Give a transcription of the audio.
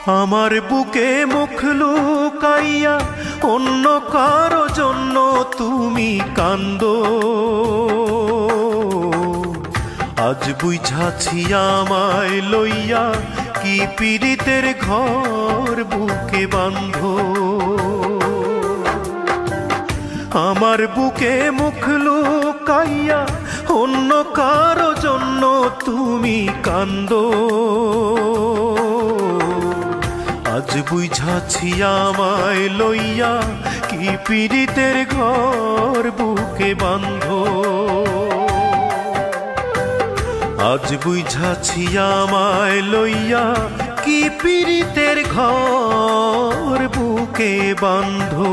আমার বুকে মুখ লুকাইয়া অন্য কারো জন্য তুমি কান্দো। আজ বুঝাছি আমায় লইয়া কি পীড়িতের ঘর বুকে বাঁধো। আমার বুকে মুখ লুকাইয়া অন্য কারো জন্য তুমি কান্দো। আজ বুঝাছি আমায় লইয়া কি পীড়িতের ঘর বুকে বাঁধো। আজ বুঝাছি আমায় লইয়া কি পীড়িতের ঘর বুকে বাঁধো।